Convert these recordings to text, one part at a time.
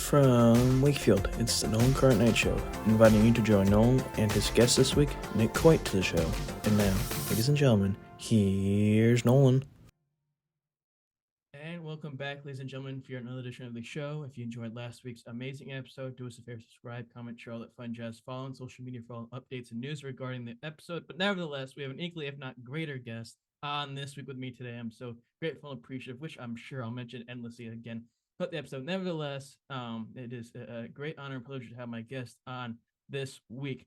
From Wakefield, it's the Nolan Current Night Show, inviting you to join Nolan and his guest this week, Nick Coit, to the show. And now, ladies and gentlemen, here's Nolan. And welcome back, ladies and gentlemen, for another edition of the show. If you enjoyed last week's amazing episode, do us a favor, subscribe, comment, share all that fun jazz, follow on social media for all updates and news regarding the episode. But nevertheless, we have an equally, if not greater, guest on this week with me today. I'm so grateful and appreciative, which I'm sure I'll mention endlessly again throughout the episode. Nevertheless, it is a great honor and privilege to have my guest on this week.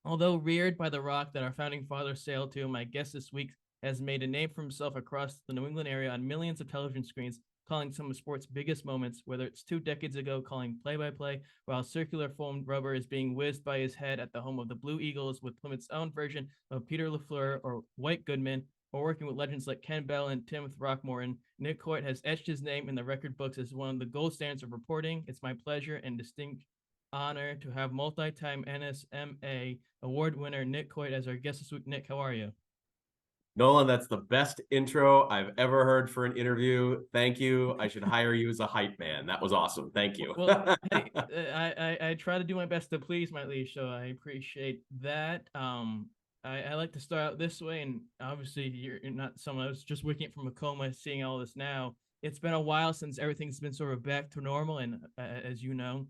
Although reared by the rock that our founding fathers sailed to, my guest this week has made a name for himself across the New England area on millions of television screens, calling some of sports' biggest moments, whether it's 2 decades ago calling play-by-play, while circular foamed rubber is being whizzed by his head at the home of the Blue Eagles with Plymouth's own version of Peter LaFleur or White Goodman, or working with legends like Ken Bell and Tim Throckmorton. Nick Coit has etched his name in the record books as one of the gold standards of reporting. It's my pleasure and distinct honor to have multi-time NSMA award winner Nick Coit as our guest this week. Nick, how are you? Nolan, that's the best intro I've ever heard for an interview. Thank you. I should hire you as a hype man. That was awesome. Thank you. Well, hey, I try to do my best to please my liege, so I appreciate that. I like to start out this way, and obviously you're not someone I was just waking up from a coma, seeing all this now. It's been a while since everything's been sort of back to normal, and as you know,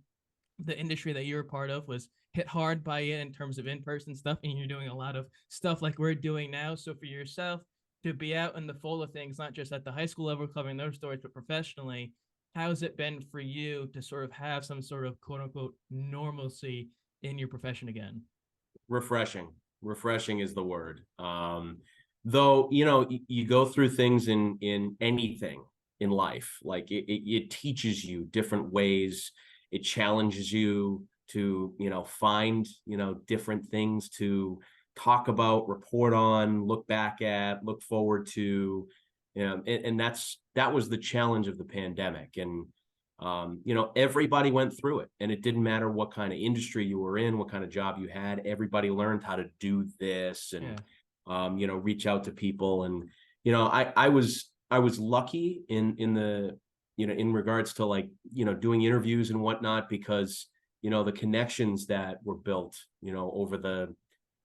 the industry that you're a part of was hit hard by it in terms of in-person stuff, and you're doing a lot of stuff like we're doing now. So for yourself to be out in the full of things, not just at the high school level covering those stories, but professionally, how's it been for you to sort of have some sort of quote unquote normalcy in your profession again? Refreshing is the word. Though, you go through things in anything in life, like it teaches you different ways. It challenges you to, find, different things to talk about, report on, look back at, look forward to, and that was the challenge of the pandemic. And, everybody went through it, and it didn't matter what kind of industry you were in, what kind of job you had, everybody learned how to do this and, reach out to people. And, I was lucky in the, in regards to like, doing interviews and whatnot, because, the connections that were built, over the,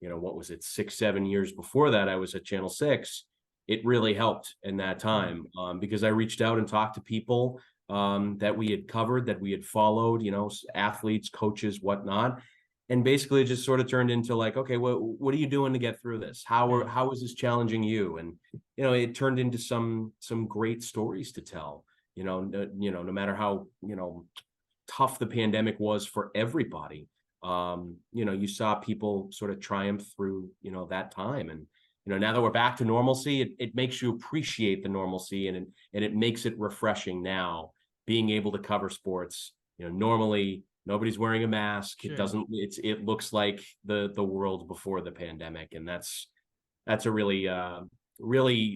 what was it, 6-7 years before that, I was at Channel 6. It really helped in that time, because I reached out and talked to people that we had covered, that we had followed, athletes, coaches, whatnot. And basically it just sort of turned into like, okay, what are you doing to get through this? How is this challenging you? And, it turned into some great stories to tell, no matter how, tough the pandemic was for everybody. You saw people sort of triumph through, that time. And, now that we're back to normalcy, it makes you appreciate the normalcy, and it makes it refreshing now being able to cover sports. Normally nobody's wearing a mask. Sure. It looks like the world before the pandemic. And that's a really,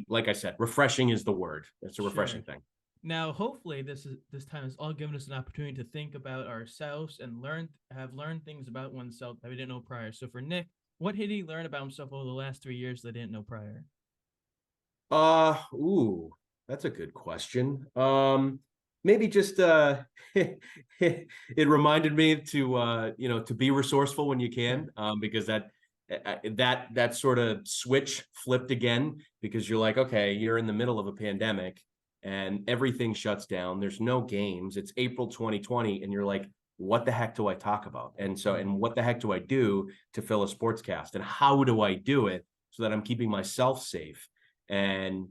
like I said, refreshing is the word. That's a refreshing thing. Now, hopefully, this time has all given us an opportunity to think about ourselves and have learned things about oneself that we didn't know prior. So, for Nick, what did he learn about himself over the last 3 years that he didn't know prior? That's a good question. Maybe just it reminded me to to be resourceful when you can, because that sort of switch flipped again, because you're like, okay, you're in the middle of a pandemic and everything shuts down. There's no games. It's April 2020. And you're like, what the heck do I talk about? And what the heck do I do to fill a sportscast? And how do I do it so that I'm keeping myself safe? And,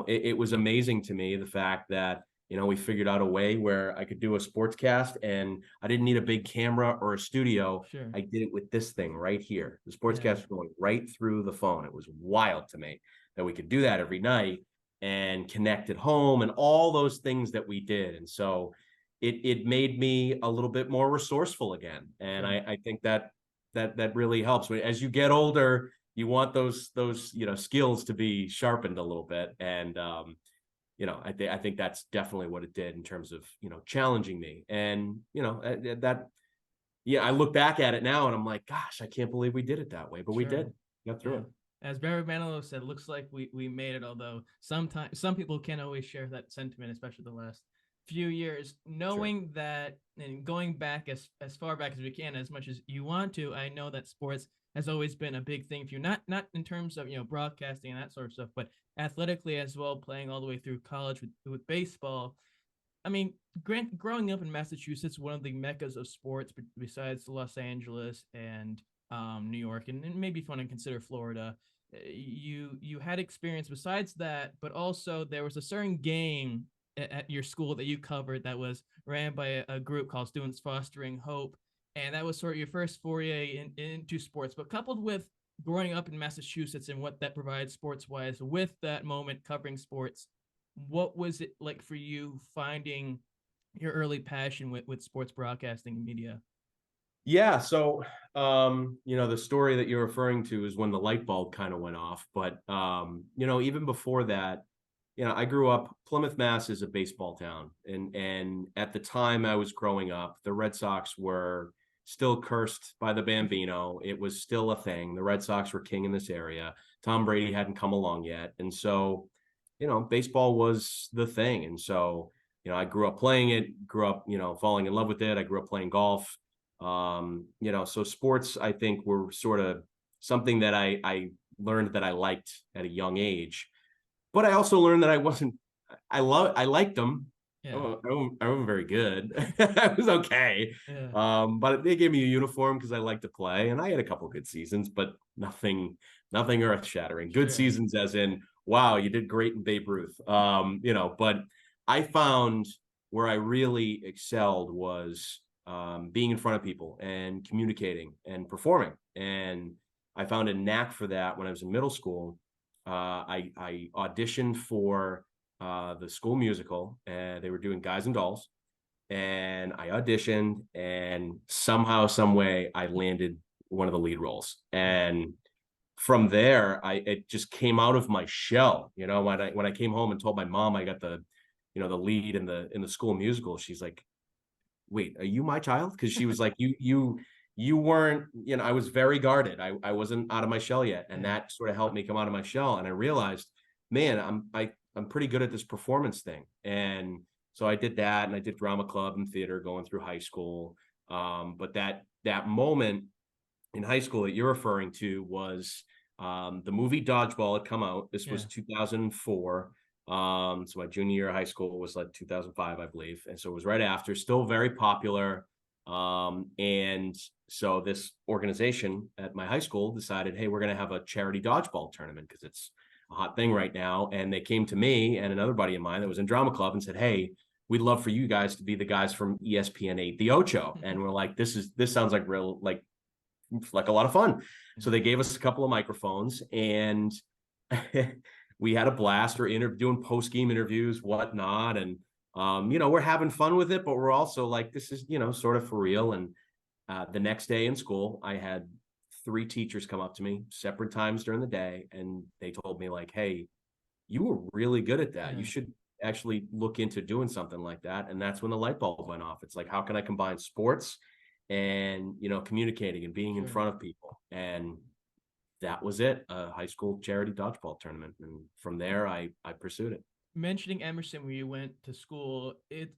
it was amazing to me, the fact that, we figured out a way where I could do a sportscast and I didn't need a big camera or a studio. Sure. I did it with this thing right here. The sportscast was going right through the phone. It was wild to me that we could do that every night and connect at home and all those things that we did. And so it made me a little bit more resourceful again. And I think that really helps. As you get older, you want those skills to be sharpened a little bit. And I think that's definitely what it did in terms of challenging me. And I look back at it now and I'm like, gosh, I can't believe we did it that way, but we did. Got through it. As Barry Manilow said, looks like we made it, although sometimes some people can't always share that sentiment, especially the last few years, knowing that and going back as far back as we can, as much as you want to, I know that sports has always been a big thing for you, not in terms of broadcasting and that sort of stuff, but athletically as well, playing all the way through college with baseball. I mean, growing up in Massachusetts, one of the meccas of sports besides Los Angeles and New York, and maybe fun and consider Florida. You had experience besides that, but also there was a certain game at your school that you covered that was ran by a group called Students Fostering Hope, and that was sort of your first foray into sports. But coupled with growing up in Massachusetts and what that provides sports wise, with that moment covering sports, what was it like for you finding your early passion with sports broadcasting and media? Yeah. So, the story that you're referring to is when the light bulb kind of went off. But, even before that, I grew up, Plymouth, Mass is a baseball town. And at the time I was growing up, the Red Sox were still cursed by the Bambino. It was still a thing. The Red Sox were king in this area. Tom Brady hadn't come along yet. And so, baseball was the thing. And so, I grew up playing it, grew up, falling in love with it. I grew up playing golf. So sports, I think, were sort of something that I learned that I liked at a young age. But I also learned that I liked them. Yeah. I wasn't very good. I was okay. Yeah. But they gave me a uniform because I like to play, and I had a couple good seasons, but nothing earth shattering. Good Sure. seasons as in, wow, you did great in Babe Ruth. But I found where I really excelled was being in front of people and communicating and performing. And I found a knack for that when I was in middle school. I auditioned for the school musical, and they were doing Guys and Dolls. And I auditioned, and somehow, some way, I landed one of the lead roles. And from there, it just came out of my shell. When I came home and told my mom I got the lead in the school musical, she's like, "Wait, are you my child?" Because she was like, you weren't, I was very guarded. I wasn't out of my shell yet. And that sort of helped me come out of my shell. And I realized, man, I'm pretty good at this performance thing. And so I did that, and I did drama club and theater going through high school. But that moment in high school that you're referring to was the movie Dodgeball had come out. This was 2004. So my junior year of high school was like 2005, I believe. And so it was right after, still very popular. And so this organization at my high school decided, hey, we're going to have a charity dodgeball tournament because it's a hot thing right now. And they came to me and another buddy of mine that was in drama club and said, hey, we'd love for you guys to be the guys from ESPN 8, The Ocho. And we're like, this sounds like real, like a lot of fun. So they gave us a couple of microphones, and we had a blast. We're doing post-game interviews, whatnot. And, we're having fun with it, but we're also like, this is, sort of for real. And the next day in school, I had 3 teachers come up to me separate times during the day. And they told me like, hey, you were really good at that. You should actually look into doing something like that. And that's when the light bulb went off. It's like, how can I combine sports and, communicating and being in front of people? And that was it, a high school charity dodgeball tournament. And from there, I pursued it. Mentioning Emerson, where you went to school, it,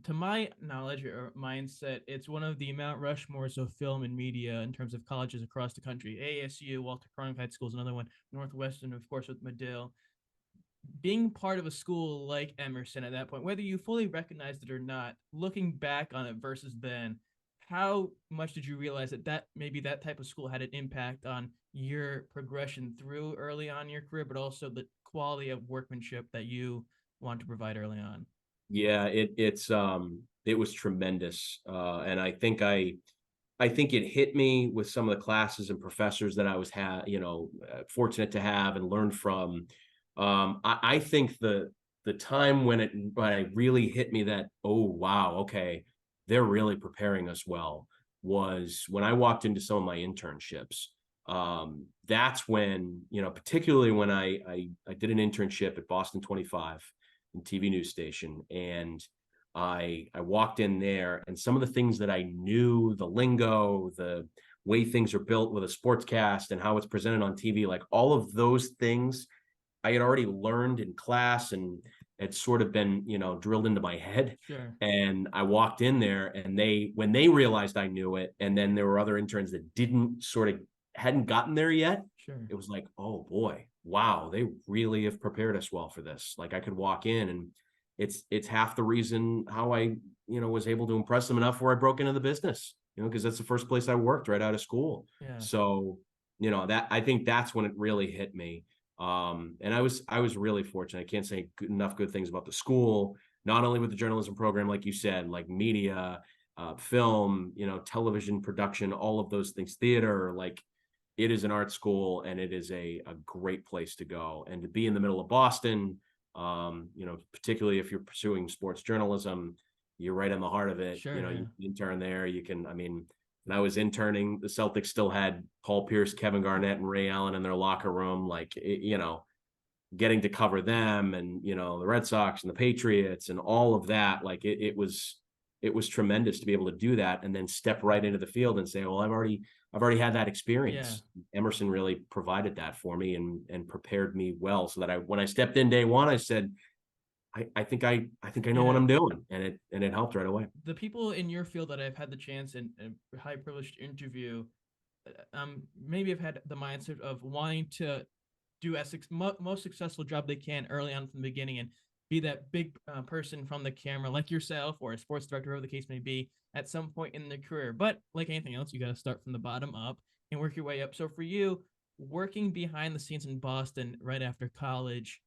to my knowledge or mindset, it's one of the Mount Rushmores of film and media in terms of colleges across the country. ASU, Walter Cronkite School is another one. Northwestern, of course, with Medill. Being part of a school like Emerson at that point, whether you fully recognized it or not, looking back on it versus then, how much did you realize that maybe that type of school had an impact on your progression through early on in your career, but also the quality of workmanship that you want to provide early on? Yeah, it was tremendous. And I think it hit me with some of the classes and professors that I was fortunate to have and learn from. I think the time when it really hit me that, oh, wow, okay, they're really preparing us well, was when I walked into some of my internships. That's when, particularly when I did an internship at Boston 25 TV news station, and I walked in there, and some of the things that I knew, the lingo, the way things are built with a sportscast and how it's presented on TV, like all of those things I had already learned in class and had sort of been, drilled into my head. Sure. And I walked in there, and when they realized I knew it, and then there were other interns that hadn't gotten there yet. Sure. It was like, oh boy, wow, they really have prepared us well for this. Like, I could walk in, and it's half the reason how I, was able to impress them enough where I broke into the business, because that's the first place I worked right out of school. Yeah. So, that, I think that's when it really hit me. And I was really fortunate. I can't say enough good things about the school, not only with the journalism program, like you said, like media, film, television production, all of those things, theater. Like, it is an art school, and it is a great place to go. And to be in the middle of Boston, particularly if you're pursuing sports journalism, you're right in the heart of it. Sure, You intern there. When I was interning, the Celtics still had Paul Pierce, Kevin Garnett, and Ray Allen in their locker room. Like, getting to cover them, and, the Red Sox and the Patriots and all of that. Like, it was tremendous to be able to do that, and then step right into the field and say, well, I've already had that experience. Yeah. Emerson really provided that for me and prepared me well, so that when I stepped in day one, I said, I think I know what I'm doing, and it helped right away. The people in your field that I've had the chance and high privileged to interview, maybe have had the mindset of wanting to do a most successful job they can early on from the beginning, and be that big person from the camera, like yourself, or a sports director, whatever the case may be, at some point in their career. But like anything else, you got to start from the bottom up and work your way up. So for you, working behind the scenes in Boston right after college,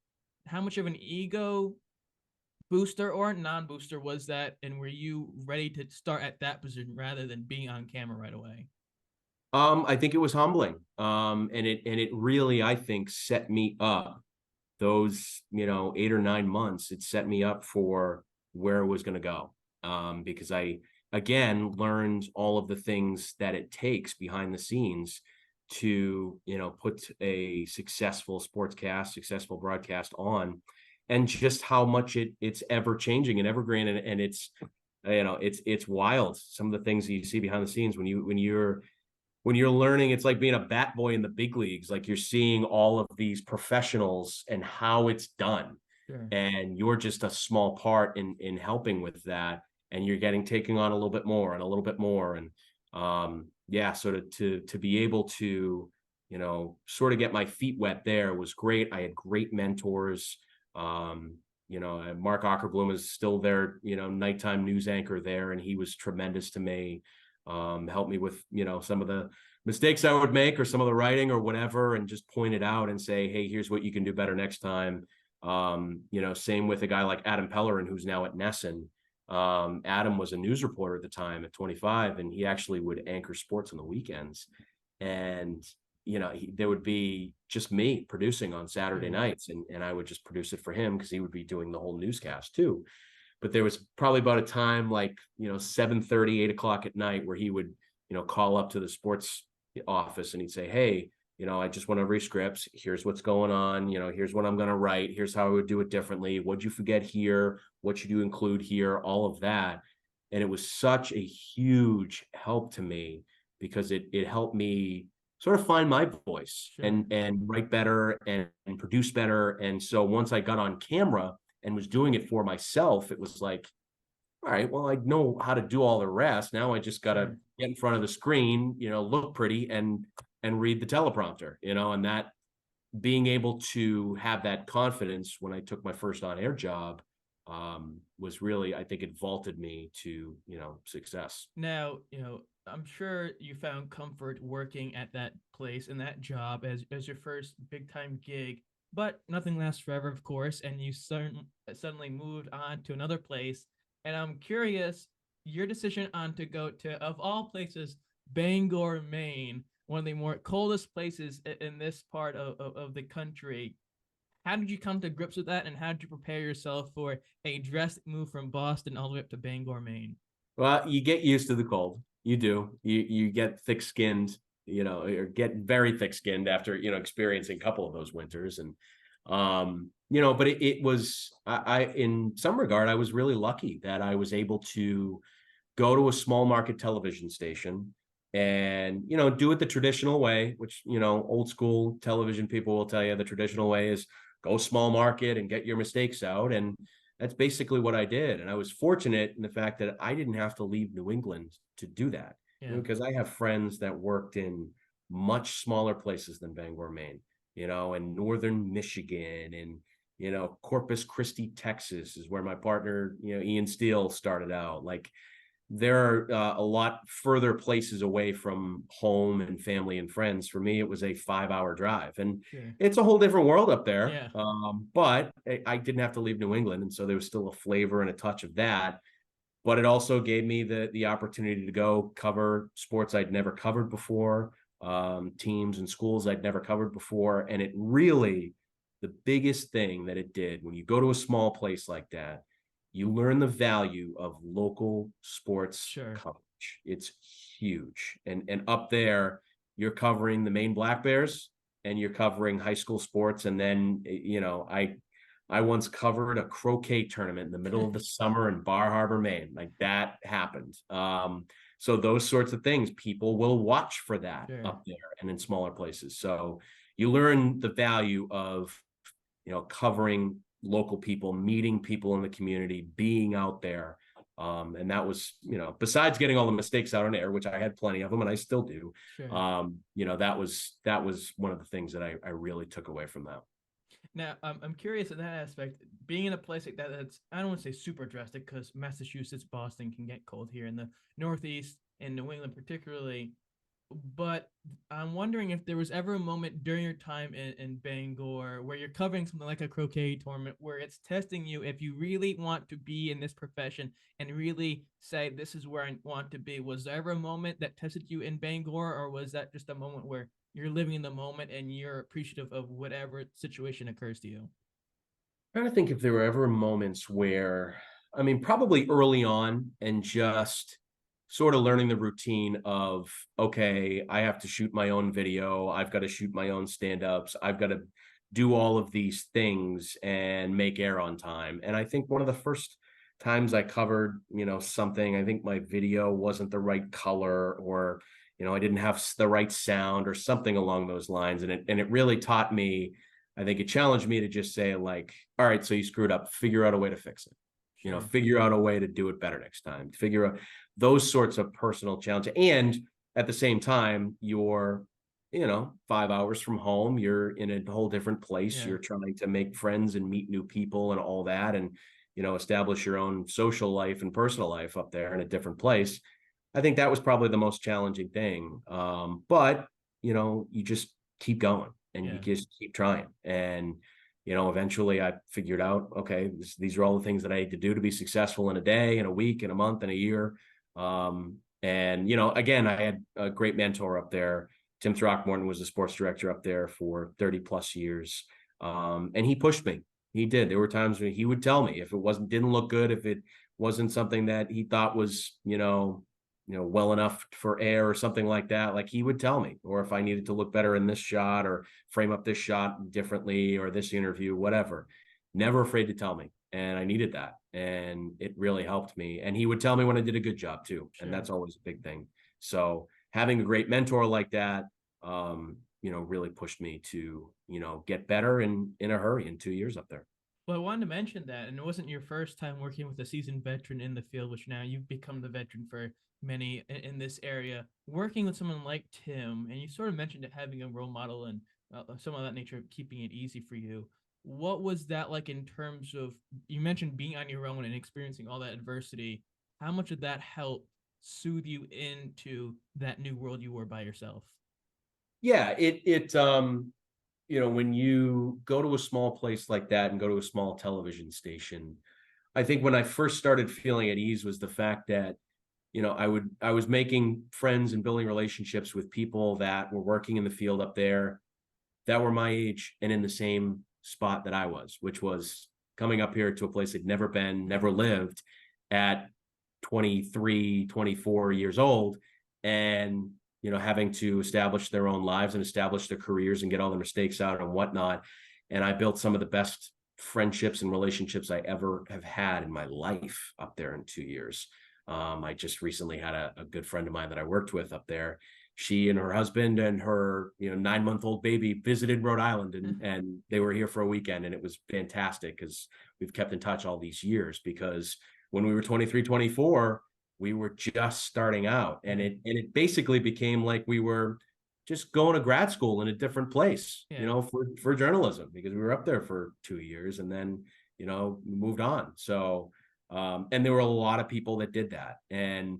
how much of an ego booster or non-booster was that, and were you ready to start at that position rather than being on camera right away? I think it was humbling. And it really, I think, set me up. Those, 8 or 9 months, it set me up for where it was going to go. Because I, again, learned all of the things that it takes behind the scenes to, put a successful sportscast, successful broadcast on, and just how much it's ever changing and evergreen. And it's, it's wild. Some of the things that you see behind the scenes when you're learning. It's like being a bat boy in the big leagues. Like, you're seeing all of these professionals and how it's done. Sure. And you're just a small part in helping with that. And you're taking on a little bit more and a little bit more. And so to be able to, sort of get my feet wet there was great. I had great mentors. Mark Ockerbloom is still there, nighttime news anchor there, and he was tremendous to me. Helped me with, some of the mistakes I would make, or some of the writing or whatever, and just point it out and say, hey, here's what you can do better next time. Same with a guy like Adam Pellerin, who's now at Nesson. Adam was a news reporter at the time at 25, and he actually would anchor sports on the weekends. And, there would be just me producing on Saturday nights, and I would just produce it for him, because he would be doing the whole newscast too. But there was probably about a time like, 7:30, 8 o'clock at night, where he would, call up to the sports office, and he'd say, hey, I just went over your scripts. Here's what's going on. Here's what I'm going to write. Here's how I would do it differently. What'd you forget here? What should you include here? All of that. And it was such a huge help to me, because it helped me sort of find my voice. Sure. and write better and produce better. And so once I got on camera and was doing it for myself, it was like, all right, well, I know how to do all the rest. Now I just got to get in front of the screen, look pretty and read the teleprompter, and that, being able to have that confidence when I took my first on-air job, was really, I think it vaulted me to, success. Now, I'm sure you found comfort working at that place and that job as your first big time gig, but nothing lasts forever, of course. And you suddenly moved on to another place. And I'm curious, your decision on to go to, of all places, Bangor, Maine, one of the more coldest places in this part of the country. How did you come to grips with that, and how did you prepare yourself for a drastic move from Boston all the way up to Bangor, Maine? Well, you get used to the cold. You do. You get thick-skinned, or get very thick-skinned after, experiencing a couple of those winters. And, but it was, I in some regard, I was really lucky that I was able to go to a small market television station and, do it the traditional way, which, old school television people will tell you the traditional way is go small market and get your mistakes out. And that's basically what I did. And I was fortunate in the fact that I didn't have to leave New England to do that, because I have friends that worked in much smaller places than Bangor, Maine, and northern Michigan, and Corpus Christi, Texas is where my partner, Ian Steele, started out. Like, there are a lot further places away from home and family and friends. For me, it was a 5-hour drive, and it's a whole different world up there. Yeah. But I didn't have to leave New England, and so there was still a flavor and a touch of that. But it also gave me the opportunity to go cover sports I'd never covered before, teams and schools I'd never covered before. And it really, the biggest thing that it did, when you go to a small place like that, you learn the value of local sports coverage. It's huge. And up there, you're covering the Maine Black Bears, and you're covering high school sports. And then, I once covered a croquet tournament in the middle of the summer in Bar Harbor, Maine. Like, that happened. So those sorts of things, people will watch for that up there and in smaller places. So you learn the value of, covering local people, meeting people in the community, being out there. And that was, besides getting all the mistakes out on air, which I had plenty of them and I still do, that was one of the things that I really took away from that. Now, I'm curious in that aspect, being in a place like that, that's, I don't want to say super drastic, because Massachusetts, Boston can get cold here in the Northeast and New England particularly. But I'm wondering if there was ever a moment during your time in Bangor where you're covering something like a croquet tournament, where it's testing you if you really want to be in this profession and really say, this is where I want to be. Was there ever a moment that tested you in Bangor, or was that just a moment where you're living in the moment and you're appreciative of whatever situation occurs to you? I'm trying to think if there were ever moments where, probably early on, and just sort of learning the routine of, okay, I have to shoot my own video. I've got to shoot my own stand-ups. I've got to do all of these things and make air on time. And I think one of the first times I covered, something, I think my video wasn't the right color, or, I didn't have the right sound or something along those lines. And it really taught me, I think it challenged me to just say, like, all right, so you screwed up, figure out a way to fix it. Figure out a way to do it better next time, figure out those sorts of personal challenges. And at the same time, you're, 5 hours from home, you're in a whole different place. You're trying to make friends and meet new people and all that. And, establish your own social life and personal life up there in a different place. I think that was probably the most challenging thing. But, you just keep going, and you just keep trying. And, eventually I figured out, okay, these are all the things that I need to do to be successful in a day, in a week, in a month, in a year. And, again, I had a great mentor up there. Tim Throckmorton was the sports director up there for 30 plus years. And he pushed me. He did. There were times when he would tell me if it didn't look good, if it wasn't something that he thought was, well enough for air or something like that, like, he would tell me, or if I needed to look better in this shot or frame up this shot differently or this interview, whatever. Never afraid to tell me. And I needed that. And it really helped me. And he would tell me when I did a good job too. And that's always a big thing. So having a great mentor like that, really pushed me to, get better in a hurry in 2 years up there. Well, I wanted to mention that, and it wasn't your first time working with a seasoned veteran in the field, which now you've become the veteran for many in this area. Working with someone like Tim, and you sort of mentioned it, having a role model and some of that nature, keeping it easy for you. What was that like in terms of, you mentioned being on your own and experiencing all that adversity. How much did that help soothe you into that new world you were by yourself? Yeah, when you go to a small place like that and go to a small television station, I think when I first started feeling at ease was the fact that, I was making friends and building relationships with people that were working in the field up there that were my age and in the same spot that I was, which was coming up here to a place I'd never been, never lived at 23, 24 years old, and having to establish their own lives and establish their careers and get all the mistakes out and whatnot. And I built some of the best friendships and relationships I ever have had in my life up there in 2 years. I just recently had a good friend of mine that I worked with up there, she and her husband and her 9-month-old baby visited Rhode Island, and they were here for a weekend, and it was fantastic because we've kept in touch all these years, because when we were 23, 24, we were just starting out, and it basically became like we were just going to grad school in a different place, for journalism, because we were up there for 2 years and then, moved on. So, and there were a lot of people that did that. And,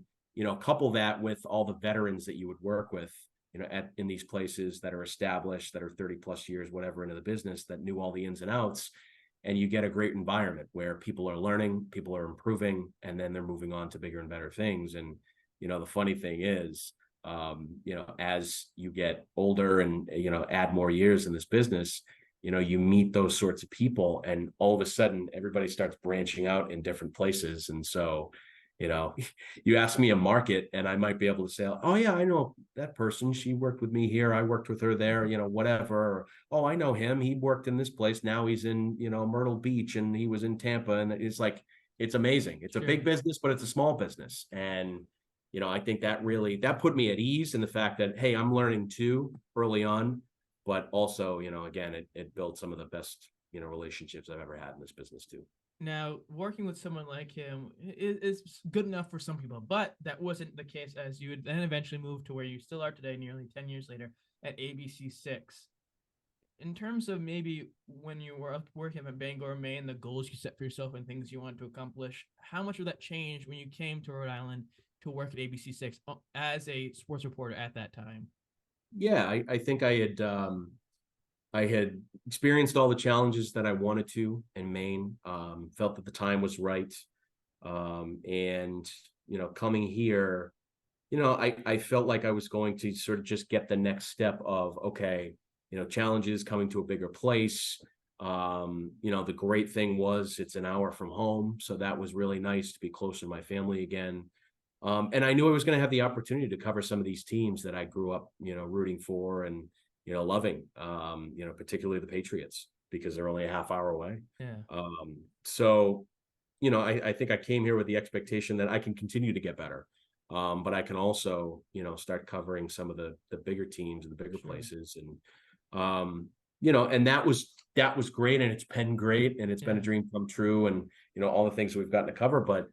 couple that with all the veterans that you would work with, in these places that are established, that are 30 plus years, whatever, into the business, that knew all the ins and outs. And you get a great environment where people are learning, people are improving, and then they're moving on to bigger and better things. And, the funny thing is, as you get older and, add more years in this business, you meet those sorts of people, and all of a sudden everybody starts branching out in different places. And so, you ask me a market and I might be able to say, oh yeah, I know that person. She worked with me here. I worked with her there, whatever. Or, oh, I know him. He worked in this place. Now he's in, Myrtle Beach, and he was in Tampa. And it's like, it's amazing. It's a big business, but it's a small business. And, I think that put me at ease in the fact that, hey, I'm learning too early on, but also, again, it built some of the best, relationships I've ever had in this business too. Now, working with someone like him is good enough for some people, but that wasn't the case, as you would then eventually move to where you still are today, nearly 10 years later, at ABC6. In terms of maybe when you were working at Bangor, Maine, the goals you set for yourself and things you wanted to accomplish, how much of that changed when you came to Rhode Island to work at ABC6 as a sports reporter at that time? Yeah, I think I had experienced all the challenges that I wanted to in Maine, felt that the time was right. And, coming here, I felt like I was going to sort of just get the next step of, okay, challenges, coming to a bigger place. The great thing was it's an hour from home. So that was really nice to be closer to my family again. And I knew I was going to have the opportunity to cover some of these teams that I grew up, rooting for and, loving, particularly the Patriots, because they're only a half hour away. Yeah. So, I think I came here with the expectation that I can continue to get better. But I can also, start covering some of the bigger teams and the bigger places. And, and that was great. And it's been great. And it's been a dream come true. And, all the things we've gotten to cover. But,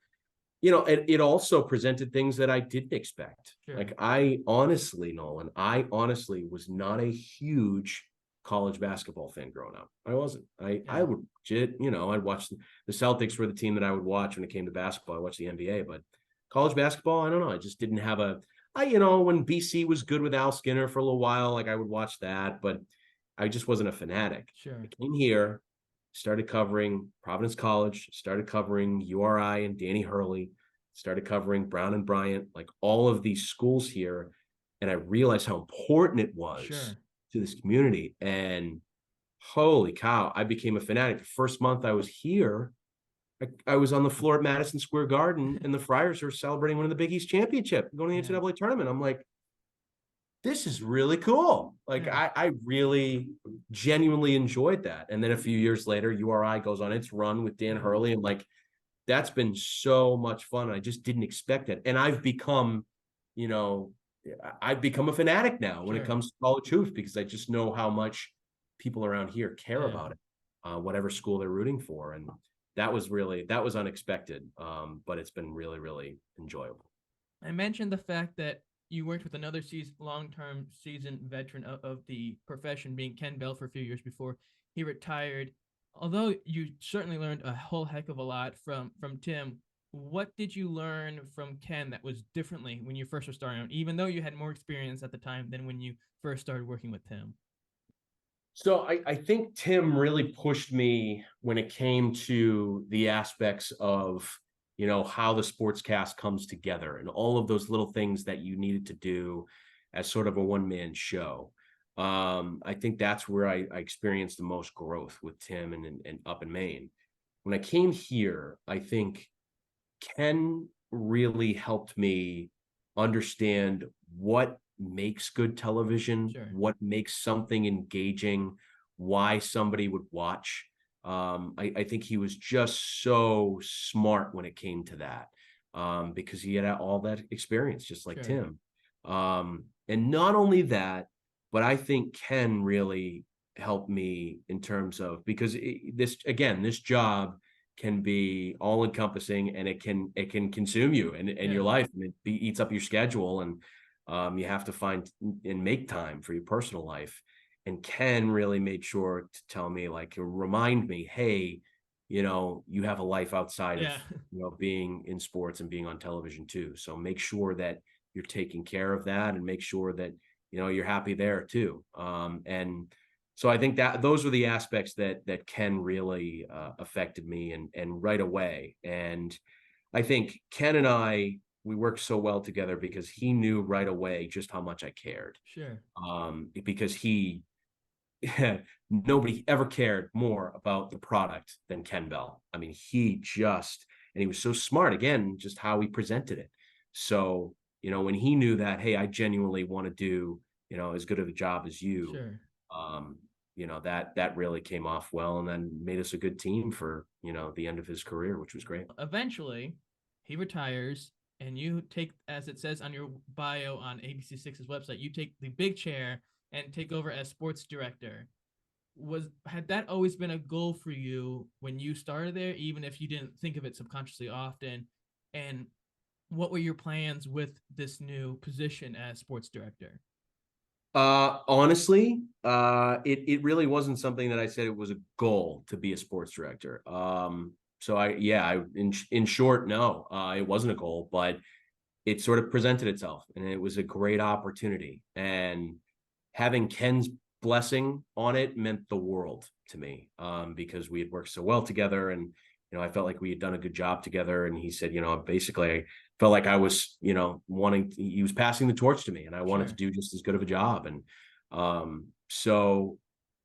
it also presented things that I didn't expect. Sure. Like Nolan, I honestly was not a huge college basketball fan growing up. I wasn't. I would, I'd watch the Celtics were the team that I would watch when it came to basketball. I watched the NBA, but college basketball, I don't know. I just didn't have when BC was good with Al Skinner for a little while, like I would watch that, but I just wasn't a fanatic. Sure. I came here, started covering Providence College, started covering URI and Danny Hurley, started covering Brown and Bryant, like all of these schools here. And I realized how important it was to this community. And holy cow, I became a fanatic. The first month I was here, I was on the floor at Madison Square Garden, and the Friars were celebrating winning the Big East championship, going to the NCAA tournament. I'm like, this is really cool. Like I really genuinely enjoyed that. And then a few years later, URI goes on its run with Dan Hurley, and like, that's been so much fun. I just didn't expect it. And I've become a fanatic now when it comes to college hoops, because I just know how much people around here care about it, whatever school they're rooting for. And that was unexpected. But it's been really, really enjoyable. I mentioned the fact that you worked with another long-term seasoned veteran of the profession, being Ken Bell, for a few years before he retired. Although you certainly learned a whole heck of a lot from Tim, what did you learn from Ken that was differently when you first were starting out, even though you had more experience at the time than when you first started working with Tim? So I think Tim really pushed me when it came to the aspects of, how the sportscast comes together and all of those little things that you needed to do as sort of a one-man show. I think that's where I experienced the most growth with Tim and up in Maine. When I came here, I think Ken really helped me understand what makes good television, what makes something engaging, why somebody would watch. I think he was just so smart when it came to that, because he had all that experience, just like Tim. And not only that, but I think Ken really helped me in terms of, because this job can be all encompassing, and it can consume you and your life, and eats up your schedule, and you have to find and make time for your personal life. And Ken really made sure to tell me, like, remind me, hey, you have a life outside of being in sports and being on television too. So make sure that you're taking care of that, and make sure that you're happy there too. And so I think that those were the aspects that Ken really affected me, and right away. And I think Ken and we worked so well together because he knew right away just how much I cared. Sure. Because nobody ever cared more about the product than Ken Bell. I mean, and he was so smart, again, just how he presented it. So, when he knew that, hey, I genuinely want to do, as good of a job as you, sure. That really came off well, and then made us a good team for, the end of his career, which was great. Eventually, he retires, and you take, as it says on your bio on ABC6's website, you take the big chair and take over as sports director. Had that always been a goal for you when you started there, even if you didn't think of it subconsciously often? And what were your plans with this new position as sports director? Honestly, it really wasn't something that I said it was a goal to be a sports director. So in short, no, it wasn't a goal, but it sort of presented itself, and it was a great opportunity. And having Ken's blessing on it meant the world to me, because we had worked so well together, and I felt like we had done a good job together. And he said, basically, I felt like I was, he was passing the torch to me, and I wanted to do just as good of a job. And so,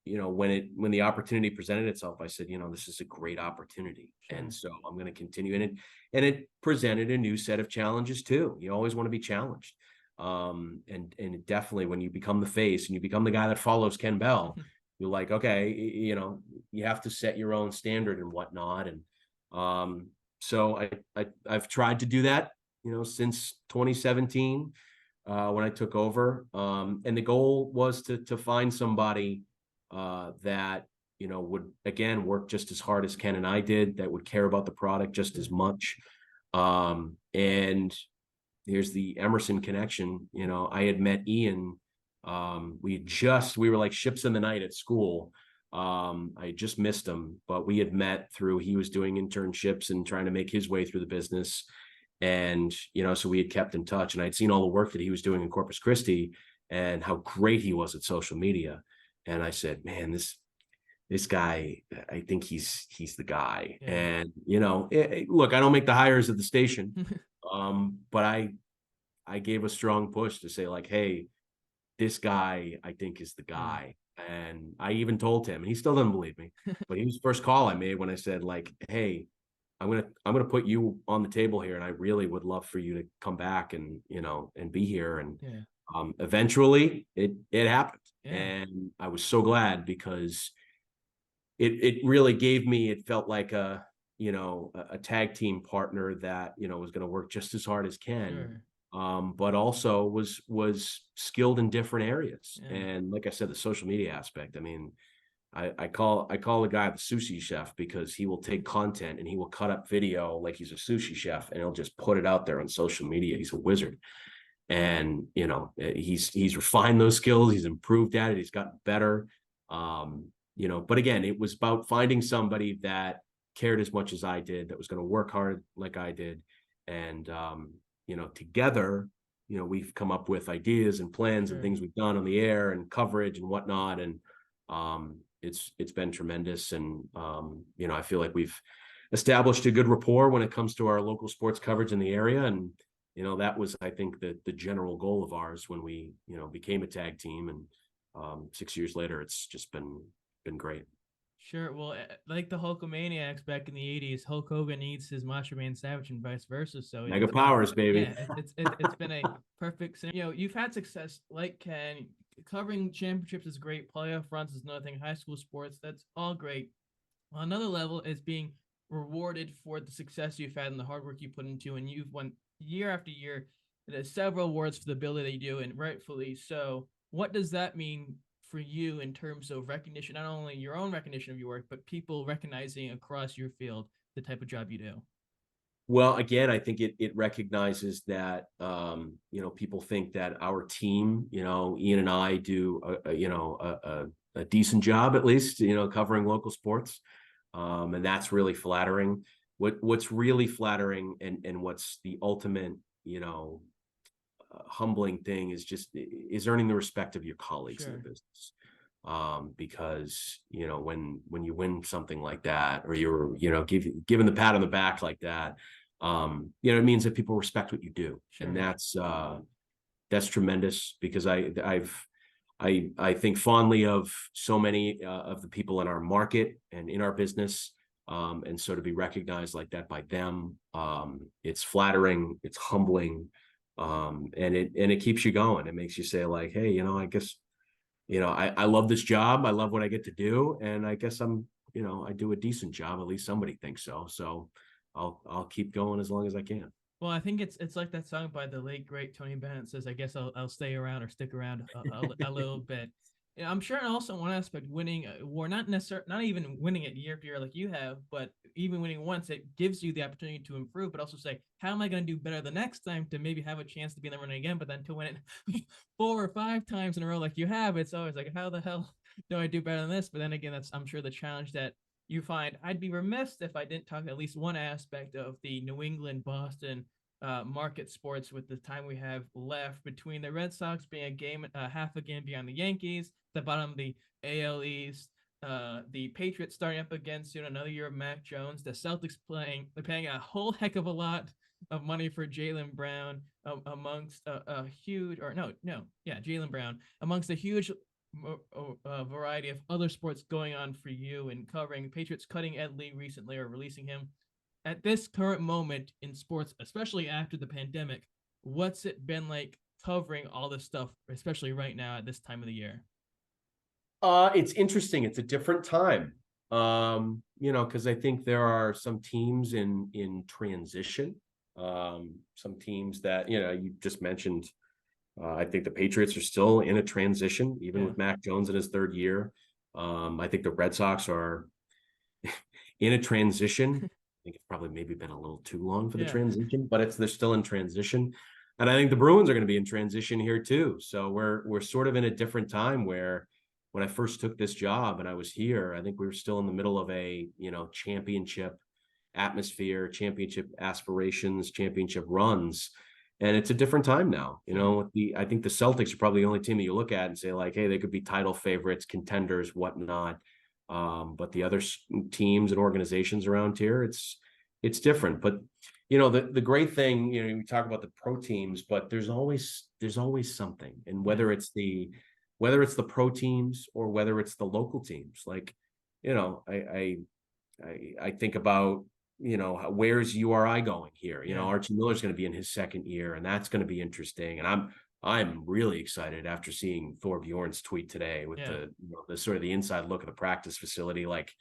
when the opportunity presented itself, I said, this is a great opportunity. Sure. And so I'm going to continue in it. And it presented a new set of challenges too. You always want to be challenged. And definitely when you become the face and you become the guy that follows Ken Bell, you're like, okay, you have to set your own standard and whatnot. And so I've tried to do that, since 2017, when I took over. And the goal was to find somebody that would, again, work just as hard as Ken and I did, that would care about the product just as much. And here's the Emerson connection. I had met Ian. We were like ships in the night at school. I just missed him, but we had met through, he was doing internships and trying to make his way through the business. And, so we had kept in touch, and I'd seen all the work that he was doing in Corpus Christi and how great he was at social media. And I said, man, this guy, I think he's the guy. Yeah. And, look, I don't make the hires at the station. But I gave a strong push to say, like, hey, this guy, I think, is the guy. And I even told him, and he still doesn't believe me, but he was the first call I made when I said, like, hey, I'm gonna put you on the table here, and I really would love for you to come back and and be here. And eventually it happened. Yeah. And I was so glad, because it really gave me, it felt like a tag team partner that was going to work just as hard as Ken. Sure. But also was skilled in different areas. Yeah. And like I said, the social media aspect, I mean, I call the guy the sushi chef, because he will take content and he will cut up video like he's a sushi chef, and he'll just put it out there on social media. He's a wizard. And he's refined those skills, he's improved at it, he's gotten better. But again, it was about finding somebody that cared as much as I did, that was going to work hard like I did. And together, we've come up with ideas and plans. Sure. And things we've done on the air and coverage and whatnot. And it's been tremendous. And I feel like we've established a good rapport when it comes to our local sports coverage in the area. And that was, I think, the general goal of ours when we became a tag team. And 6 years later, it's just been great. Sure. Well, like the Hulkamaniacs back in the 80s, Hulk Hogan needs his Macho Man Savage and vice versa. So mega powers, baby. Yeah, it's been a perfect scenario. You've had success like Ken. Covering championships is great. Playoff runs is another thing. High school sports, that's all great. On another level is being rewarded for the success you've had and the hard work you put into, and you've won year after year there's several awards for the ability they do, and rightfully so. What does that mean for you in terms of recognition, not only your own recognition of your work, but people recognizing across your field the type of job you do? Well, again, I think it recognizes that people think that our team, Ian and I do a decent job, at least, covering local sports. And that's really flattering. What's really flattering and what's the ultimate, humbling thing is earning the respect of your colleagues in the business. Because when you win something like that, or you're given the pat on the back like that, it means that people respect what you do. Sure. And that's tremendous, because I think fondly of so many of the people in our market and in our business, and so to be recognized like that by them, it's flattering, it's humbling, and it keeps you going. It makes you say, like, hey, I guess, I love this job. I love what I get to do. And I guess I do a decent job. At least somebody thinks so. So I'll keep going as long as I can. Well, I think it's like that song by the late great Tony Bennett says, "I guess I'll stay around or stick around a little bit." I'm sure also one aspect winning or not even winning it year after year like you have, but even winning once, it gives you the opportunity to improve, but also say, how am I going to do better the next time to maybe have a chance to be in the running again? But then to win it 4 or 5 times in a row like you have, it's always like, how the hell do I do better than this? But then again, that's, I'm sure, the challenge that you find. I'd be remiss if I didn't talk at least one aspect of the New England, Boston market sports with the time we have left, between the Red Sox being a game, half a game behind the Yankees, the bottom of the AL East, the Patriots starting up again soon, another year of Mac Jones, the Celtics paying a whole heck of a lot of money for Jaylen Brown, amongst a huge, Jaylen Brown, amongst a huge variety of other sports going on for you and covering. Patriots cutting Ed Lee recently, or releasing him. At this current moment in sports, especially after the pandemic, what's it been like covering all this stuff, especially right now at this time of the year? It's interesting. It's a different time, because I think there are some teams in transition, some teams that, you just mentioned. I think the Patriots are still in a transition, even with Mac Jones in his 3rd year. I think the Red Sox are in a transition. I think it's probably maybe been a little too long for the transition, but they're still in transition. And I think the Bruins are going to be in transition here too. So we're sort of in a different time, where when I first took this job and I was here, I think we were still in the middle of a, championship atmosphere, championship aspirations, championship runs. And it's a different time now. I think the Celtics are probably the only team that you look at and say, like, hey, they could be title favorites, contenders, whatnot. But the other teams and organizations around here, it's different. But the great thing, we talk about the pro teams, but there's always something. And whether it's the pro teams or whether it's the local teams, like, I think about, where's URI going here? Archie Miller's going to be in his 2nd year, and that's going to be interesting. And I'm really excited after seeing Thor Bjorn's tweet today with the sort of the inside look of the practice facility. Like,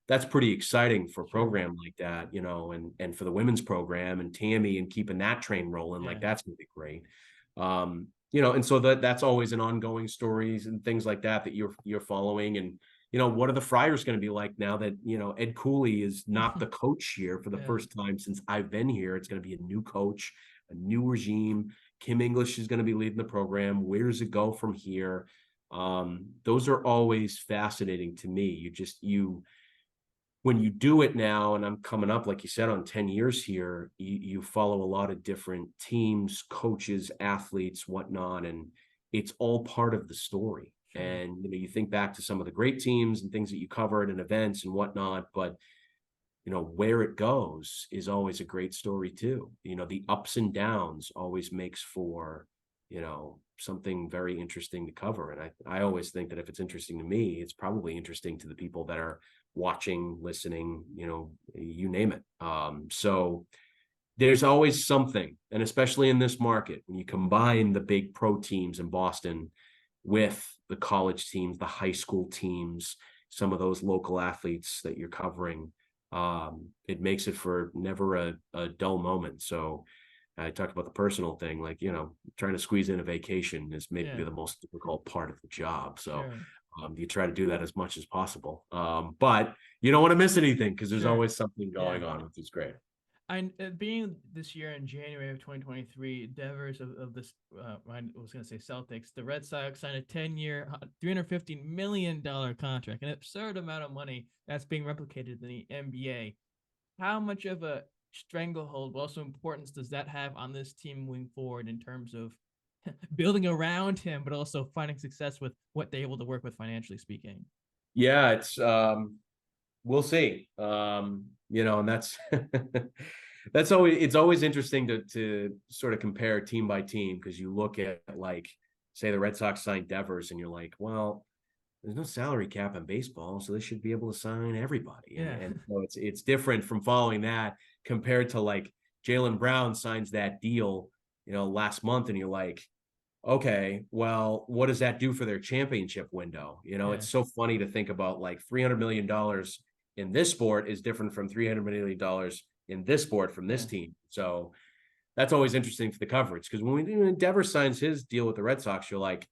that's pretty exciting for a program like that, and for the women's program and Tammy and keeping that train rolling. Like, that's going to be great. And so that's always an ongoing stories and things like that you're following. And, what are the Friars going to be like now that, Ed Cooley is not the coach here for the first time since I've been here? It's going to be a new coach, a new regime. Kim English is going to be leading the program. Where does it go from here? Those are always fascinating to me. When you do it now, and I'm coming up, like you said, on 10 years here, you follow a lot of different teams, coaches, athletes, whatnot, and it's all part of the story. Sure. And, you think back to some of the great teams and things that you covered and events and whatnot, but, where it goes is always a great story too. The ups and downs always makes for, something very interesting to cover. And I always think that if it's interesting to me, it's probably interesting to the people that are watching, listening, you name it. So there's always something. And especially in this market, when you combine the big pro teams in Boston with the college teams, the high school teams, some of those local athletes that you're covering, it makes it for never a dull moment. So I talked about the personal thing, like, trying to squeeze in a vacation is maybe the most difficult part of the job. So you try to do that as much as possible. But you don't want to miss anything because there's always something going on, which is great. Being this year in January of 2023, Devers of this, I was going to say Celtics, the Red Sox signed a 10-year, $350 million contract, an absurd amount of money that's being replicated in the NBA. How much of a stranglehold, but also importance does that have on this team moving forward in terms of building around him, but also finding success with what they're able to work with financially speaking? Yeah, it's we'll see. And that's it's always interesting to sort of compare team by team, because you look at, like, say the Red Sox signed Devers and you're like, well, there's no salary cap in baseball, so they should be able to sign everybody. And so it's different from following that compared to, like, Jaylen Brown signs that deal, last month, and you're like, okay, well, what does that do for their championship window? It's so funny to think about, like, $300 million in this sport is different from $300 million in this sport from this team. So that's always interesting for the coverage, because when Devers signs his deal with the Red Sox, you're like,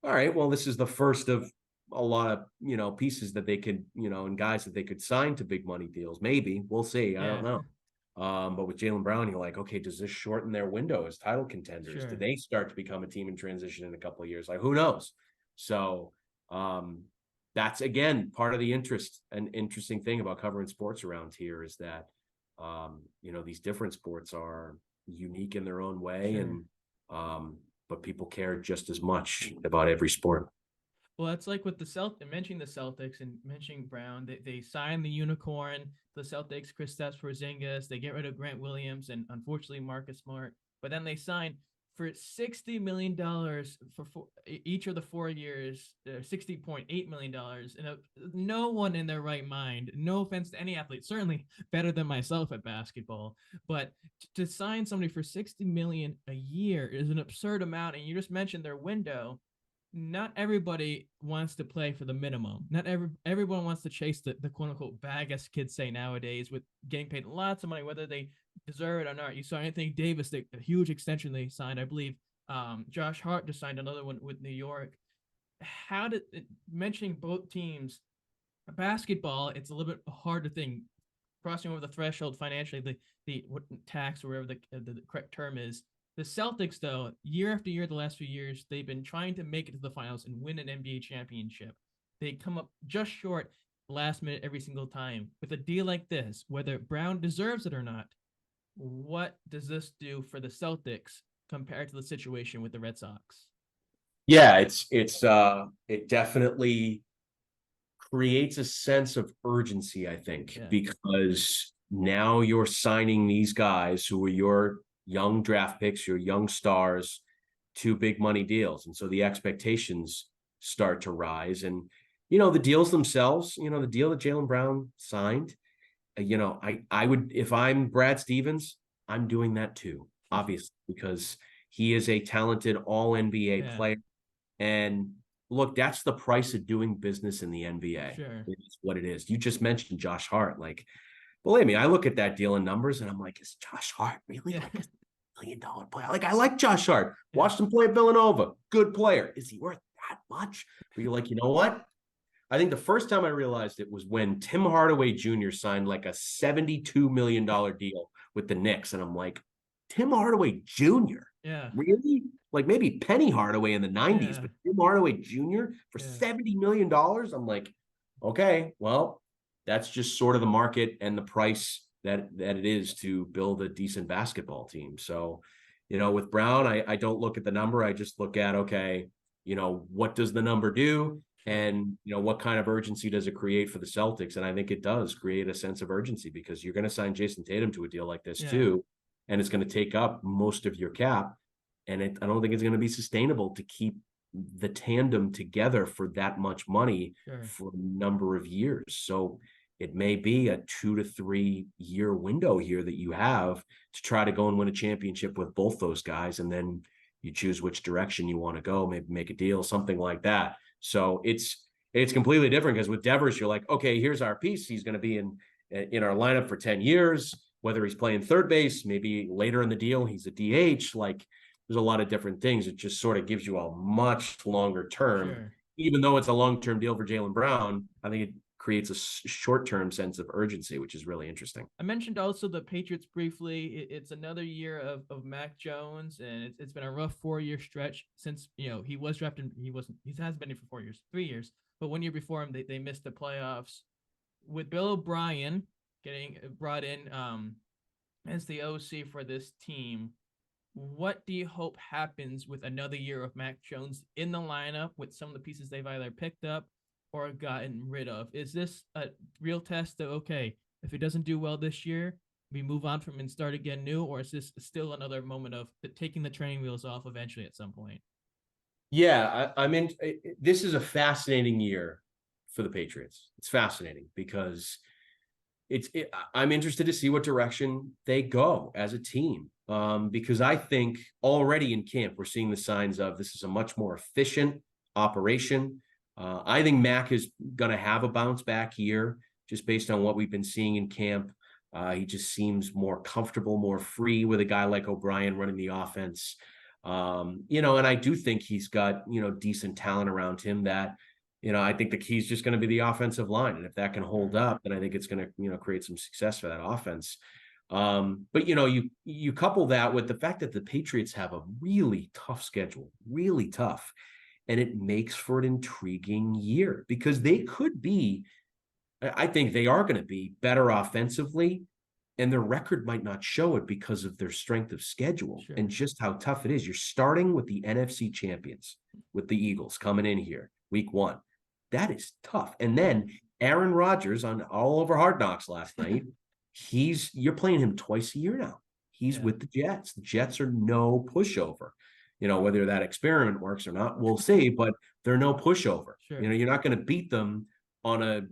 all right, well, this is the first of a lot of, pieces that they could, and guys that they could sign to big money deals. Maybe we'll see. I don't know. But with Jaylen Brown, you're like, okay, does this shorten their window as title contenders? Do they start to become a team in transition in a couple of years? Like, who knows? So that's, again, part of the interesting thing about covering sports around here is that, these different sports are unique in their own way. And, but people care just as much about every sport. Well, that's like with the mentioning the Celtics and mentioning Brown, they signed the unicorn, the Celtics, Kristaps Porzingis, they get rid of Grant Williams and unfortunately Marcus Smart, but then they signed for $60 million for each of the 4 years, $60.8 million. And no one in their right mind, no offense to any athlete, certainly better than myself at basketball, but to sign somebody for $60 million a year is an absurd amount. And you just mentioned their window. Not everybody wants to play for the minimum. Not everyone wants to chase the quote unquote bag, as kids say nowadays, with getting paid lots of money, whether they deserve it or not. You saw Anthony Davis, a huge extension they signed, I believe. Josh Hart just signed another one with New York. Mentioning both teams, basketball, it's a little bit hard to think, crossing over the threshold financially, the what tax or whatever the correct term is. The Celtics, though, year after year, the last few years, they've been trying to make it to the finals and win an NBA championship. They come up just short last minute every single time. With a deal like this, whether Brown deserves it or not, what does this do for the Celtics compared to the situation with the Red Sox? Yeah, it definitely creates a sense of urgency, I think, because now you're signing these guys who are your young draft picks, your young stars, to big money deals. And so the expectations start to rise. And, the deals themselves, the deal that Jaylen Brown signed, I would, if I'm Brad Stevens, I'm doing that too, obviously, because he is a talented all NBA player. And look, that's the price of doing business in the NBA. It's what it is. You just mentioned Josh Hart. Like, believe me, I look at that deal in numbers and I'm like, is Josh Hart really like a $1 million player? Like, I like Josh Hart. Watched him play at Villanova. Good player. Is he worth that much? But you're like, you know what? I think the first time I realized it was when Tim Hardaway Jr. signed like a $72 million deal with the Knicks. And I'm like, Tim Hardaway Jr.? Really? Like maybe Penny Hardaway in the 90s, but Tim Hardaway Jr. for $70 million? I'm like, okay, well, that's just sort of the market and the price that it is to build a decent basketball team. So, with Brown, I don't look at the number. I just look at, okay, what does the number do? And, what kind of urgency does it create for the Celtics? And I think it does create a sense of urgency, because you're going to sign Jason Tatum to a deal like this too. And it's going to take up most of your cap. And I don't think it's going to be sustainable to keep the tandem together for that much money for a number of years. So it may be a 2 to 3 year window here that you have to try to go and win a championship with both those guys. And then you choose which direction you want to go, maybe make a deal, something like that. So it's completely different, because with Devers, you're like, okay, here's our piece. He's going to be in our lineup for 10 years. whether he's playing third base, maybe later in the deal, he's a DH. Like, there's a lot of different things. It just sort of gives you a much longer term. Sure. Even though it's a long-term deal for Jaylen Brown, I think it creates a short-term sense of urgency, which is really interesting. I mentioned also the Patriots briefly. It's another year of Mac Jones, and it's been a rough 4-year stretch since he was drafted. He has been here for 4 years, 3 years, but 1 year before him, they missed the playoffs. With Bill O'Brien getting brought in as the OC for this team, what do you hope happens with another year of Mac Jones in the lineup with some of the pieces they've either picked up or gotten rid of? Is this a real test of, okay, if it doesn't do well this year, we move on from and start again new, or is this still another moment of taking the training wheels off eventually at some point? Yeah, I mean, this is a fascinating year for the Patriots. It's fascinating because I'm interested to see what direction they go as a team. Because I think already in camp, we're seeing the signs of this is a much more efficient operation. I think Mac is going to have a bounce back year just based on what we've been seeing in camp. He just seems more comfortable, more free with a guy like O'Brien running the offense. And I do think he's got, decent talent around him that, I think the key is just going to be the offensive line. And if that can hold up, then I think it's going to, create some success for that offense. But you couple that with the fact that the Patriots have a really tough schedule, really tough, and it makes for an intriguing year because they could be, I think they are going to be better offensively, and their record might not show it because of their strength of schedule and just how tough it is. You're starting with the NFC champions, with the Eagles coming in here week 1. That is tough. And then Aaron Rodgers on all over Hard Knocks last night. You're playing him twice a year now. He's with the Jets. The Jets are no pushover. Whether that experiment works or not, we'll see, but they're no pushover. Sure. You're not going to beat them on a,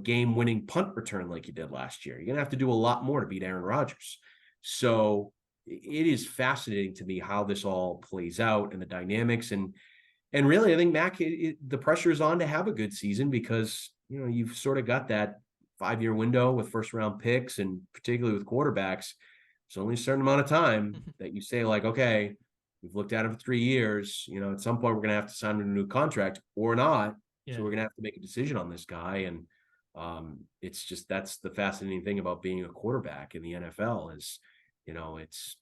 game-winning punt return like you did last year. You're going to have to do a lot more to beat Aaron Rodgers. So it is fascinating to me how this all plays out and the dynamics. And really, I think Mac, the pressure is on to have a good season because, you've sort of got that 5-year window with first-round picks, and particularly with quarterbacks, there's only a certain amount of time that you say, like, okay, we've looked at him for 3 years. At some point, we're going to have to sign a new contract or not. Yeah. So we're going to have to make a decision on this guy. And it's just, that's the fascinating thing about being a quarterback in the NFL is, it's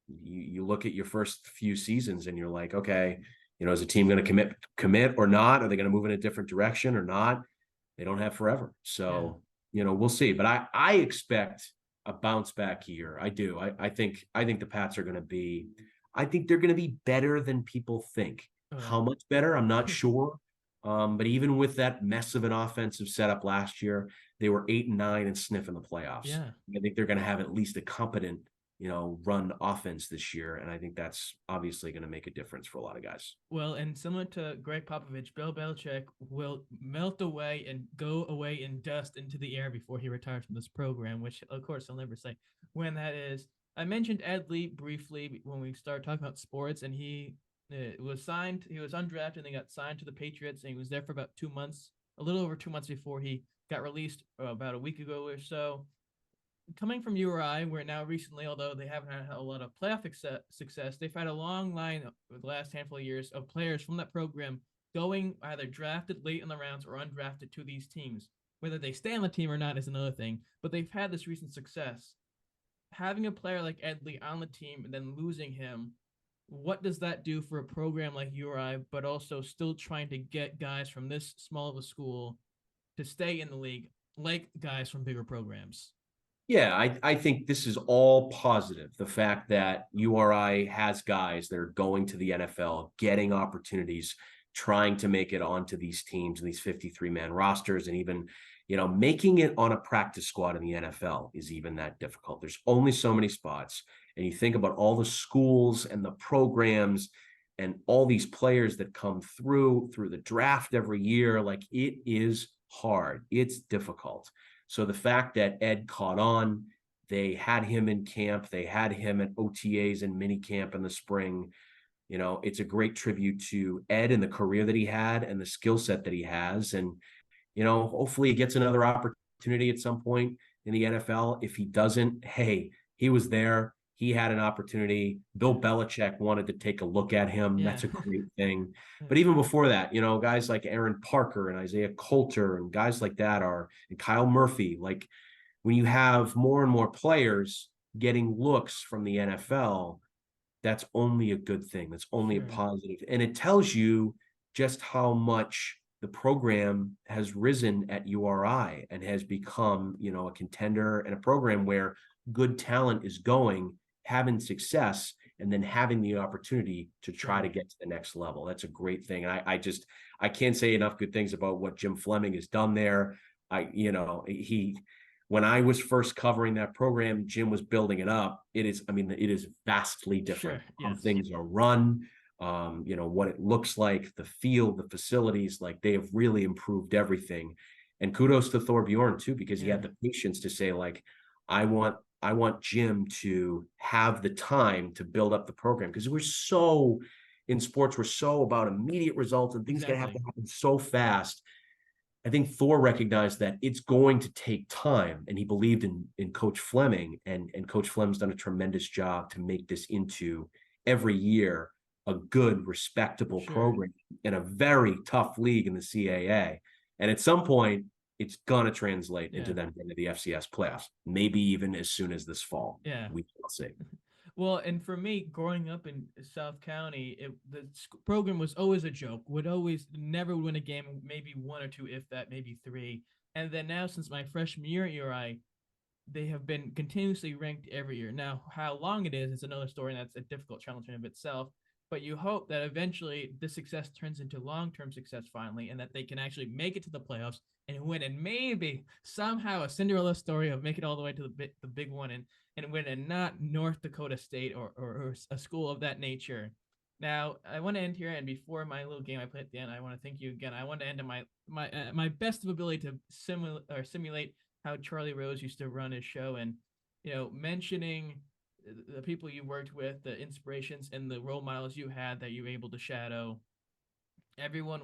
you look at your first few seasons and you're like, okay, is a team going to commit or not? Are they going to move in a different direction or not? They don't have forever. So, we'll see. But I expect a bounce back year. I do. I think the Pats are going to be, I think they're going to be better than people think. How much better? I'm not sure. But even with that mess of an offensive setup last year, they were 8-9 and sniffing the playoffs. Yeah. I think they're going to have at least a competent, run offense this year. And I think that's obviously going to make a difference for a lot of guys. Well, and similar to Greg Popovich, Bill Belichick will melt away and go away in dust into the air before he retires from this program, which of course he'll never say when that is. I mentioned Ed Lee briefly when we started talking about sports, and he was signed. He was undrafted and then got signed to the Patriots, and he was there for about 2 months, a little over 2 months before he got released about a week ago or so. Coming from URI, where now recently, although they haven't had a lot of playoff success, they've had a long line of the last handful of years of players from that program going either drafted late in the rounds or undrafted to these teams. Whether they stay on the team or not is another thing, but they've had this recent success. Having a player like Ed Lee on the team and then losing him, what does that do for a program like URI, but also still trying to get guys from this small of a school to stay in the league, like guys from bigger programs? Yeah, I think this is all positive. The fact that URI has guys that are going to the NFL, getting opportunities, trying to make it onto these teams and these 53-man rosters, and even, making it on a practice squad in the NFL is even that difficult. There's only so many spots. And you think about all the schools and the programs and all these players that come through the draft every year, like it is hard. It's difficult. So the fact that Ed caught on, they had him in camp, they had him at OTAs and mini camp in the spring. It's a great tribute to Ed and the career that he had and the skill set that he has. And, hopefully he gets another opportunity at some point, in the NFL. If he doesn't, hey, he was there. He had an opportunity. Bill Belichick wanted to take a look at him. Yeah. That's a great thing. But even before that, guys like Aaron Parker and Isaiah Coulter and guys like that and Kyle Murphy, like when you have more and more players getting looks from the NFL, that's only a good thing. That's only a positive. And it tells you just how much the program has risen at URI and has become, a contender and a program where good talent is going, having success, and then having the opportunity to try to get to the next level. That's a great thing. And I can't say enough good things about what Jim Fleming has done there. When I was first covering that program, Jim was building it up. It is vastly different. How things are run, what it looks like, the field, the facilities, like they have really improved everything. And kudos to Thor Bjorn too, because he had the patience to say, like, I want Jim to have the time to build up the program, because in sports, we're so about immediate results and things gotta have to happen so fast. I think Thor recognized that it's going to take time, and he believed in Coach Fleming, and Coach Fleming's done a tremendous job to make this into every year a good, respectable program in a very tough league in the CAA. And at some point, it's gonna translate into them into the FCS playoffs, maybe even as soon as this fall. Yeah, we will see. Well, and for me, growing up in South County, the program was always a joke. Never win a game, maybe one or two, if that, maybe three. And then now, since my freshman year at URI, they have been continuously ranked every year. Now, how long it is another story, and that's a difficult challenge in of itself. But you hope that eventually this success turns into long-term success finally, and that they can actually make it to the playoffs and win, and maybe somehow a Cinderella story of make it all the way to the big one and win, and not North Dakota State or a school of that nature. Now, I want to end here, and before my little game I play at the end, I want to thank you again. I want to end on my best of ability to simulate how Charlie Rose used to run his show, and mentioning the people you worked with, the inspirations and the role models you had that you were able to shadow. Everyone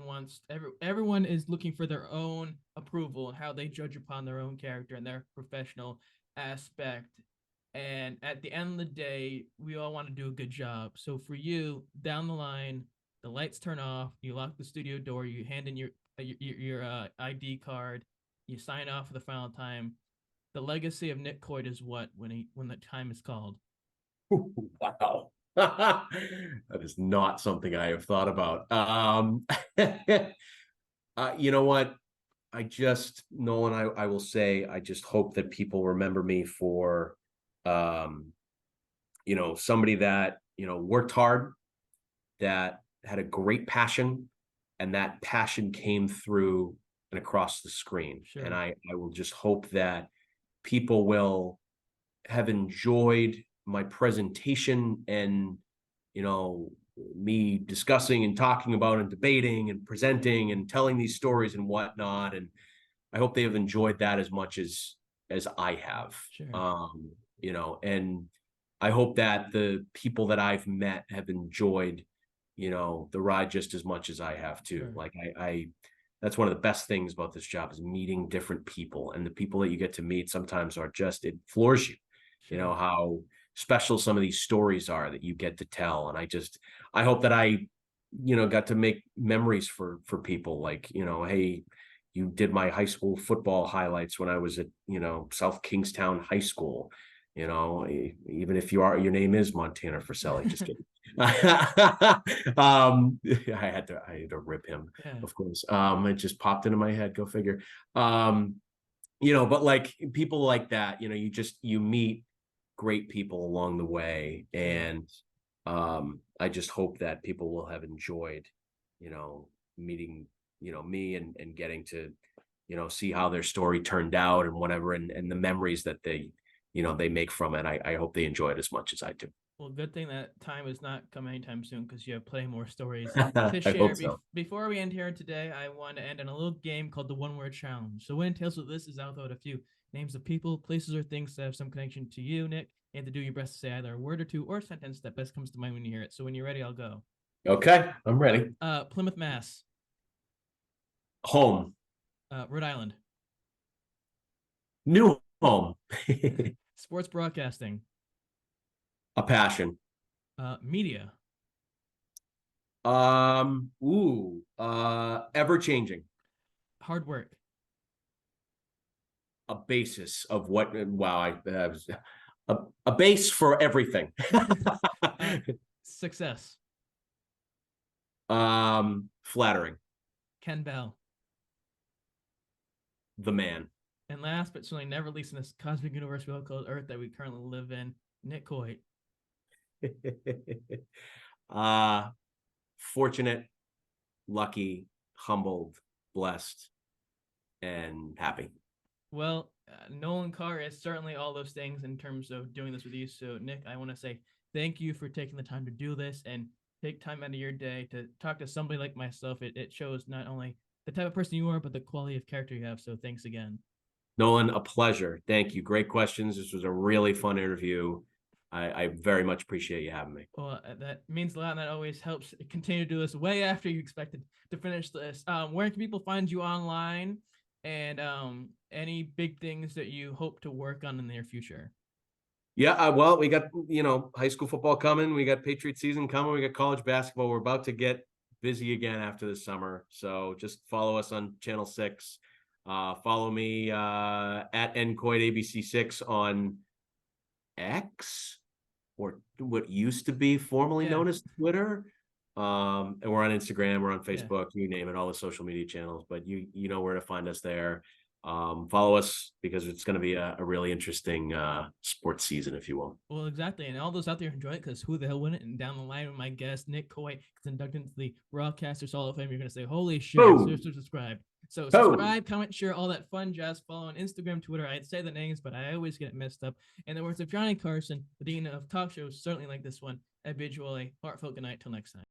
is looking for their own approval and how they judge upon their own character and their professional aspect. And at the end of the day, we all want to do a good job. So for you, down the line, the lights turn off, you lock the studio door, you hand in your ID card, you sign off for the final time. The legacy of Nick Coit is what when the time is called? Wow. That is not something I have thought about. You know what? Nolan, I will say, I just hope that people remember me for, somebody that, worked hard, that had a great passion, and that passion came through and across the screen. And I will just hope that people will have enjoyed my presentation and, me discussing and talking about and debating and presenting and telling these stories and whatnot. And I hope they have enjoyed that as much as I have. And I hope that the people that I've met have enjoyed, the ride just as much as I have too. Like I that's one of the best things about this job, is meeting different people, and the people that you get to meet sometimes are just, it floors you. How special some of these stories are that you get to tell. And I hope that I, got to make memories for people, like, hey, you did my high school football highlights when I was at, South Kingstown High School, even if your name is Montana Friselli, just kidding. I had to rip him, of course. It just popped into my head, go figure. But like people like that, you meet great people along the way. And I just hope that people will have enjoyed, meeting, me and getting to, see how their story turned out and whatever, and the memories that they make from it. I hope they enjoy it as much as I do. Well, good thing that time is not coming anytime soon, because you have plenty more stories to share. I hope so. Before we end here today, I want to end on a little game called the One Word Challenge. So what entails with this is I'll throw out a few names of people, places, or things that have some connection to you, Nick. You have to do your best to say either a word or two or a sentence that best comes to mind when you hear it. So when you're ready, I'll go. Okay, I'm ready. Plymouth, Mass. Home. Rhode Island. New Home. Sports broadcasting. A passion. Media. Ever changing. Hard work. A basis of what? Wow, I was a base for everything. Success. Flattering. Ken Bell. The man. And last but certainly never least in this cosmic universe we all call Earth that we currently live in, Nick Coit. Fortunate, lucky, humbled, blessed, and happy. Well, Nolan Carr is certainly all those things in terms of doing this with you. So, Nick, I want to say thank you for taking the time to do this and take time out of your day to talk to somebody like myself. It shows not only the type of person you are, but the quality of character you have. So thanks again. Nolan, a pleasure. Thank you. Great questions. This was a really fun interview. I very much appreciate you having me. Well, that means a lot, and that always helps continue to do this way after you expected to finish this. Where can people find you online, and any big things that you hope to work on in the near future? Yeah, well, we got, high school football coming. We got Patriot season coming. We got college basketball. We're about to get busy again after the summer. So just follow us on Channel 6. Follow me at NCoitABC6 on X, or what used to be formerly known as Twitter. And we're on Instagram, we're on Facebook, you name it, all the social media channels, but you know where to find us there. Follow us because it's going to be a really interesting sports season, if you will. Well, exactly. And all those out there enjoy it, because who the hell wouldn't? And down the line with my guest, Nick Coit, gets inducted into the Broadcasters Hall of Fame. You're going to say, holy shit, subscribe. So subscribe, comment, share, all that fun jazz. Follow on Instagram, Twitter. I'd say the names, but I always get it messed up. In the words of Johnny Carson, the dean of talk shows, certainly like this one, I bid you all a heartfelt good night till next time.